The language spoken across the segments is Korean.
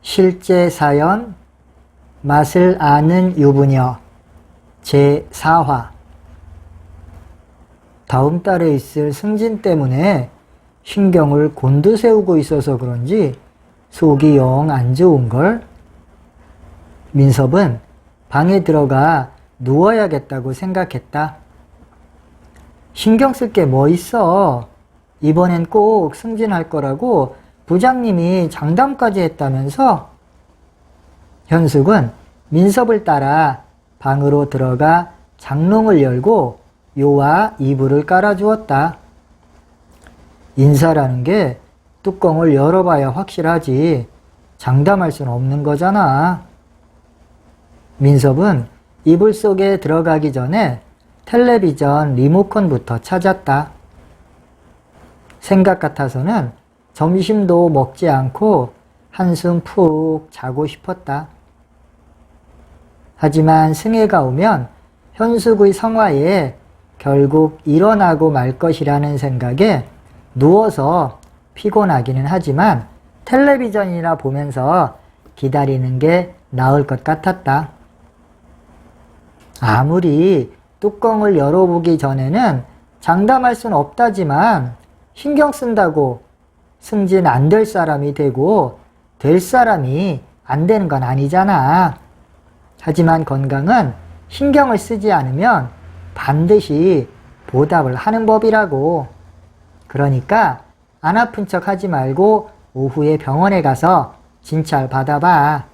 실제 사연 맛을 아는 유부녀 제4화. 다음 달에 있을 승진 때문에 신경을 곤두세우고 있어서 그런지 속이 영 안 좋은걸. 민섭은 방에 들어가 누워야겠다고 생각했다. 신경 쓸 게 뭐 있어. 이번엔 꼭 승진할 거라고 부장님이 장담까지 했다면서. 현숙은 민섭을 따라 방으로 들어가 장롱을 열고 요와 이불을 깔아주었다. 인사라는 게 뚜껑을 열어봐야 확실하지 장담할 수는 없는 거잖아. 민섭은 이불 속에 들어가기 전에 텔레비전 리모컨부터 찾았다. 생각 같아서는 점심도 먹지 않고 한숨 푹 자고 싶었다. 하지만 승혜가 오면 현숙의 성화에 결국 일어나고 말 것이라는 생각에 누워서 피곤하기는 하지만 텔레비전이나 보면서 기다리는 게 나을 것 같았다. 아무리 뚜껑을 열어보기 전에는 장담할 순 없다지만 신경 쓴다고 승진 안 될 사람이 되고 될 사람이 안 되는 건 아니잖아. 하지만 건강은 신경을 쓰지 않으면 반드시 보답을 하는 법이라고. 그러니까 안 아픈 척 하지 말고 오후에 병원에 가서 진찰 받아봐.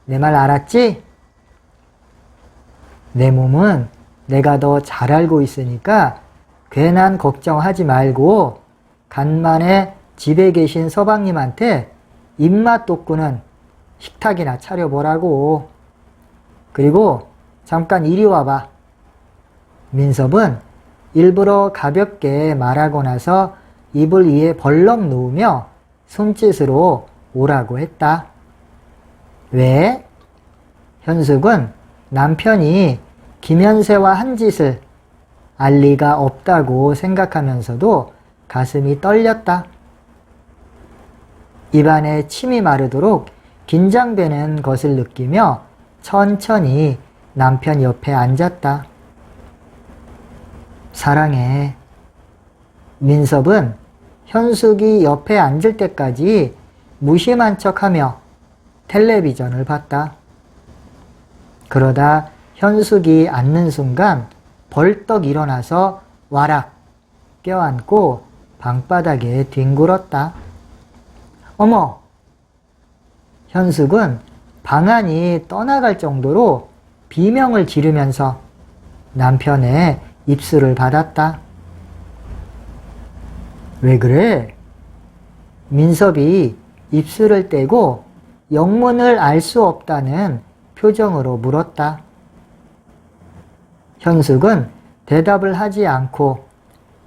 내 말 알았지? 내 몸은 내가 더 잘 알고 있으니까 괜한 걱정하지 말고 간만에 집에 계신 서방님한테 입맛 돋구는 식탁이나 차려보라고. 그리고 잠깐 이리 와봐. 민섭은 일부러 가볍게 말하고 나서 이불 위에 벌렁 누우며 손짓으로 오라고 했다. 왜? 현숙은 남편이 김현세와 한 짓을 알 리가 없다고 생각하면서도 가슴이 떨렸다. 입안에 침이 마르도록 긴장되는 것을 느끼며 천천히 남편 옆에 앉았다. 사랑해. 민섭은 현숙이 옆에 앉을 때까지 무심한 척하며 텔레비전을 봤다. 그러다 현숙이 앉는 순간 벌떡 일어나서 와락 껴안고 방바닥에 뒹굴었다. 어머! 현숙은 방안이 떠나갈 정도로 비명을 지르면서 남편의 입술을 받았다. 왜 그래? 민섭이 입술을 떼고 영문을 알 수 없다는 표정으로 물었다. 현숙은 대답을 하지 않고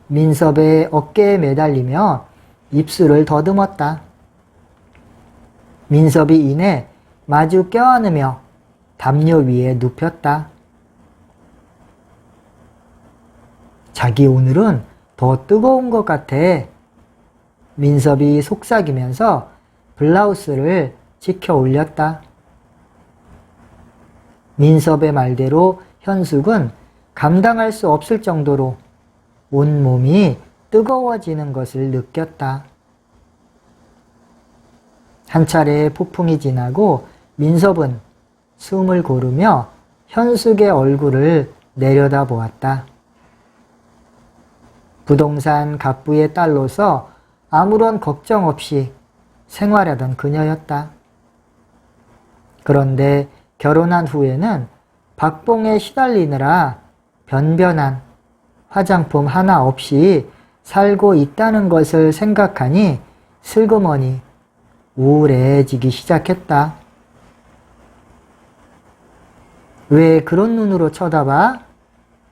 민섭의 어깨에 매달리며 입술을 더듬었다. 민섭이 이내 마주 껴안으며 담요 위에 눕혔다. 자기 오늘은 더 뜨거운 것 같아. 민섭이 속삭이면서 블라우스를 치켜 올렸다. 민섭의 말대로 현숙은 감당할 수 없을 정도로 온몸이 뜨거워지는 것을 느꼈다. 한 차례 폭풍이 지나고 민섭은 숨을 고르며 현숙의 얼굴을 내려다 보았다. 부동산 갑부의 딸로서 아무런 걱정 없이 생활하던 그녀였다. 그런데 결혼한 후에는 박봉에 시달리느라 변변한 화장품 하나 없이 살고 있다는 것을 생각하니 슬그머니 우울해지기 시작했다. 왜 그런 눈으로 쳐다봐?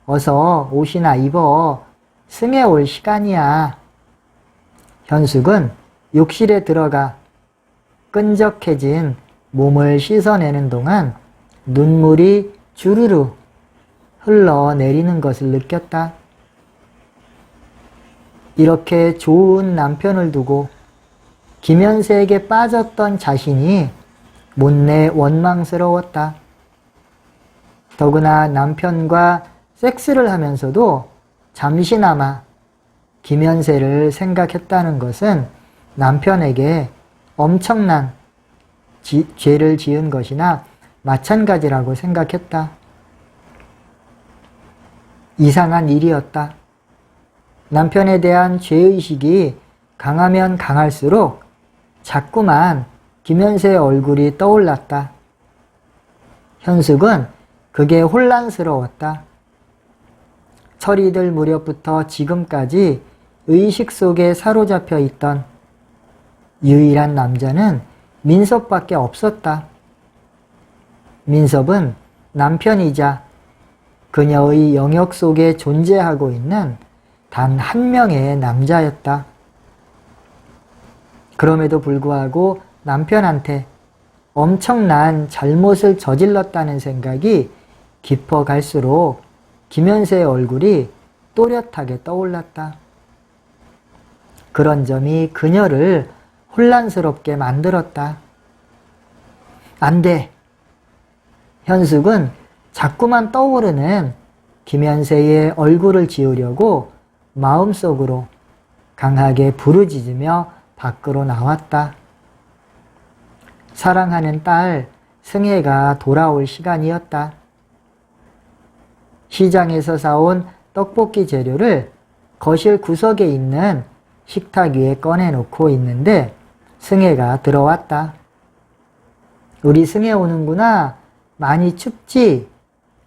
어서 옷이나 입어. 승혜 올 시간이야. 현숙은 욕실에 들어가 끈적해진 몸을 씻어내는 동안 눈물이 주르르 흘러내리는 것을 느꼈다. 이렇게 좋은 남편을 두고 김현세에게 빠졌던 자신이 못내 원망스러웠다. 더구나 남편과 섹스를 하면서도 잠시나마 김연세를 생각했다는 것은 남편에게 엄청난 죄를 지은 것이나 마찬가지라고 생각했다. 이상한 일이었다. 남편에 대한 죄의식이 강하면 강할수록 자꾸만 김연세의 얼굴이 떠올랐다. 현숙은 그게 혼란스러웠다. 철이 들 무렵부터 지금까지 의식 속에 사로잡혀 있던 유일한 남자는 민섭밖에 없었다. 민섭은 남편이자 그녀의 영역 속에 존재하고 있는 단 한 명의 남자였다. 그럼에도 불구하고 남편한테 엄청난 잘못을 저질렀다는 생각이 깊어갈수록 김연세의 얼굴이 또렷하게 떠올랐다. 그런 점이 그녀를 혼란스럽게 만들었다. 안 돼. 현숙은 자꾸만 떠오르는 김연세의 얼굴을 지우려고 마음속으로 강하게 부르짖으며 밖으로 나왔다. 사랑하는 딸 승혜가 돌아올 시간이었다. 시장에서 사온 떡볶이 재료를 거실 구석에 있는 식탁 위에 꺼내놓고 있는데 승혜가 들어왔다. 우리 승혜 오는구나. 많이 춥지?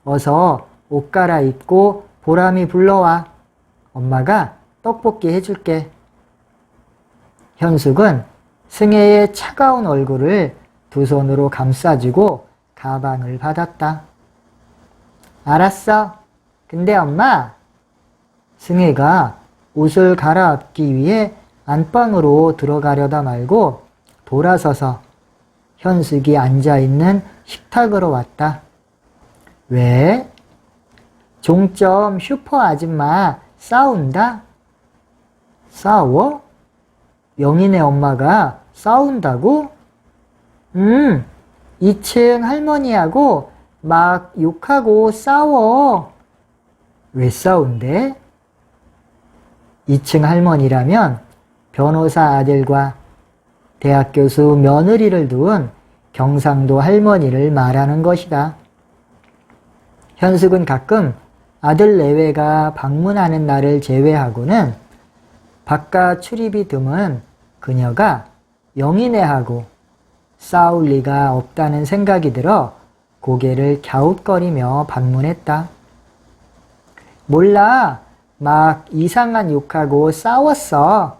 어서 옷 갈아입고 보람이 불러와. 엄마가 떡볶이 해줄게. 현숙은 승혜의 차가운 얼굴을 두 손으로 감싸주고 가방을 받았다. 알았어. 근데 엄마, 승혜가 옷을 갈아입기 위해 안방으로 들어가려다 말고 돌아서서 현숙이 앉아있는 식탁으로 왔다. 왜? 종점 슈퍼 아줌마 싸운다? 싸워? 영인의 엄마가 싸운다고? 2층 할머니하고 막 욕하고 싸워. 왜 싸운대? 2층 할머니라면 변호사 아들과 대학 교수 며느리를 둔 경상도 할머니를 말하는 것이다. 현숙은 가끔 아들 내외가 방문하는 날을 제외하고는 바깥 출입이 드문 그녀가 영인애하고 싸울 리가 없다는 생각이 들어 고개를 갸웃거리며 방문했다. 몰라. 막 이상한 욕하고 싸웠어.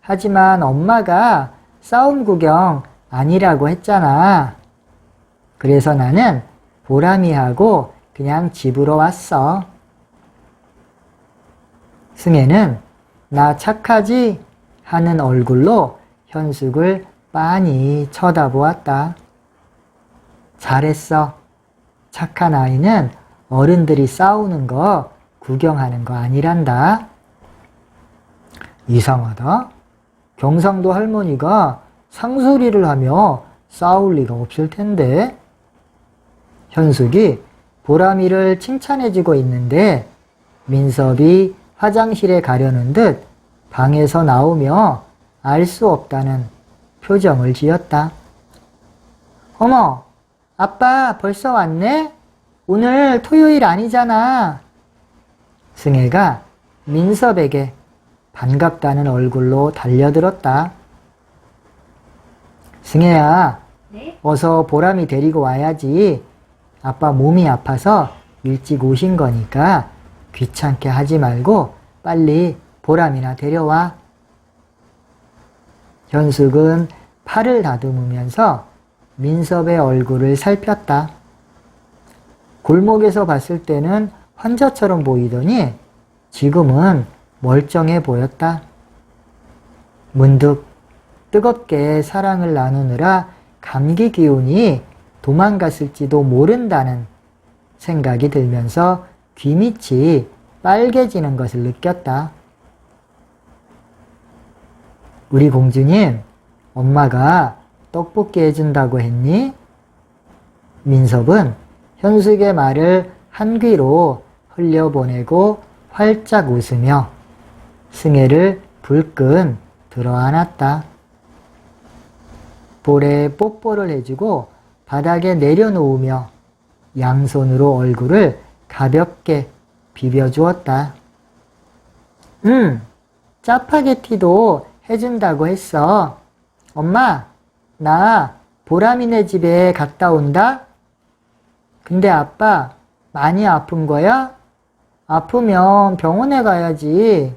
하지만 엄마가 싸움 구경 아니라고 했잖아. 그래서 나는 보람이하고 그냥 집으로 왔어. 승혜는 나 착하지? 하는 얼굴로 현숙을 빤히 쳐다보았다. 잘했어. 착한 아이는 어른들이 싸우는 거 구경하는 거 아니란다. 이상하다. 경상도 할머니가 상소리를 하며 싸울 리가 없을 텐데. 현숙이 보람이를 칭찬해주고 있는데 민섭이 화장실에 가려는 듯 방에서 나오며 알 수 없다는 표정을 지었다. 어머, 아빠 벌써 왔네? 오늘 토요일 아니잖아. 승혜가 민섭에게 반갑다는 얼굴로 달려들었다. 승혜야, 네? 어서 보람이 데리고 와야지. 아빠 몸이 아파서 일찍 오신 거니까 귀찮게 하지 말고 빨리 보람이나 데려와. 현숙은 팔을 다듬으면서 민섭의 얼굴을 살폈다. 골목에서 봤을 때는 환자처럼 보이더니 지금은 멀쩡해 보였다. 문득 뜨겁게 사랑을 나누느라 감기 기운이 도망갔을지도 모른다는 생각이 들면서 귀밑이 빨개지는 것을 느꼈다. 우리 공주님, 엄마가 떡볶이 해준다고 했니? 민섭은 현숙의 말을 한 귀로 흘려보내고 활짝 웃으며 승혜를 불끈 들어안았다. 볼에 뽀뽀를 해주고 바닥에 내려놓으며 양손으로 얼굴을 가볍게 비벼주었다. 짜파게티도 해준다고 했어. 엄마, 나 보람이네 집에 갔다 온다? 근데 아빠, 많이 아픈 거야? 아프면 병원에 가야지.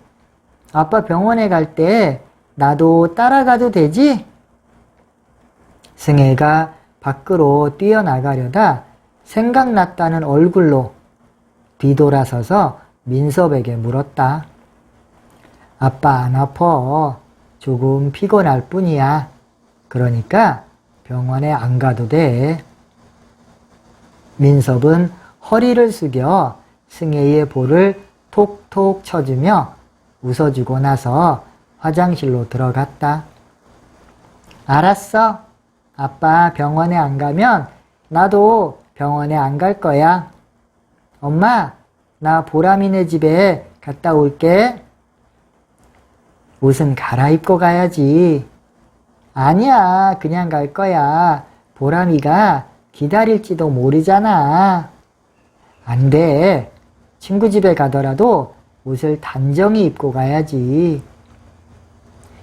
아빠 병원에 갈 때 나도 따라가도 되지? 승혜가 밖으로 뛰어나가려다 생각났다는 얼굴로 뒤돌아서서 민섭에게 물었다. 아빠 안 아파. 조금 피곤할 뿐이야. 그러니까 병원에 안 가도 돼. 민섭은 허리를 숙여 승혜의 볼을 톡톡 쳐주며 웃어주고 나서 화장실로 들어갔다. 알았어. 아빠 병원에 안 가면 나도 병원에 안 갈 거야. 엄마, 나 보람이네 집에 갔다 올게. 옷은 갈아입고 가야지. 아니야, 그냥 갈 거야. 보람이가 기다릴지도 모르잖아. 안 돼. 친구 집에 가더라도 옷을 단정히 입고 가야지.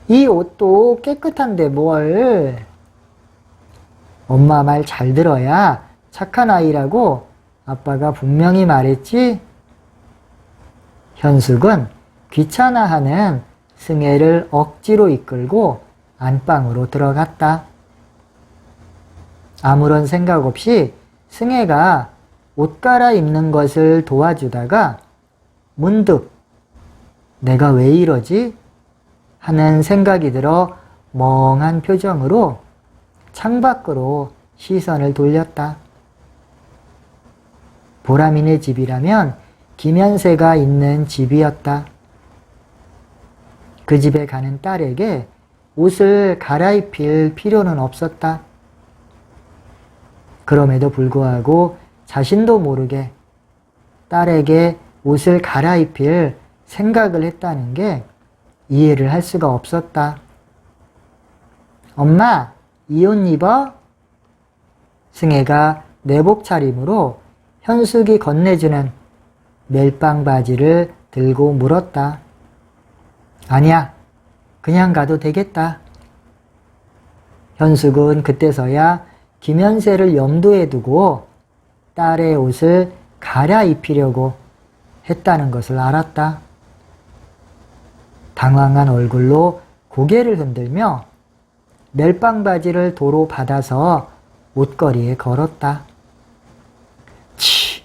이 옷도 깨끗한데 뭘. 엄마 말 잘 들어야 착한 아이라고 아빠가 분명히 말했지? 현숙은 귀찮아하는 승혜를 억지로 이끌고 안방으로 들어갔다. 아무런 생각 없이 승혜가 옷 갈아입는 것을 도와주다가 문득 내가 왜 이러지? 하는 생각이 들어 멍한 표정으로 창밖으로 시선을 돌렸다. 보람이네 집이라면 김연세가 있는 집이었다. 그 집에 가는 딸에게 옷을 갈아입힐 필요는 없었다. 그럼에도 불구하고 자신도 모르게 딸에게 옷을 갈아입힐 생각을 했다는 게 이해를 할 수가 없었다. 엄마, 이 옷 입어? 승혜가 내복 차림으로 현숙이 건네주는 멜빵 바지를 들고 물었다. 아니야, 그냥 가도 되겠다. 현숙은 그때서야 김연세를 염두에 두고 딸의 옷을 갈아입히려고 했다는 것을 알았다. 당황한 얼굴로 고개를 흔들며 멜빵 바지를 도로 받아서 옷걸이에 걸었다. 치,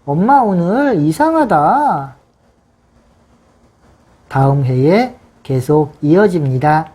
엄마 오늘 이상하다. 다음 회에 계속 이어집니다.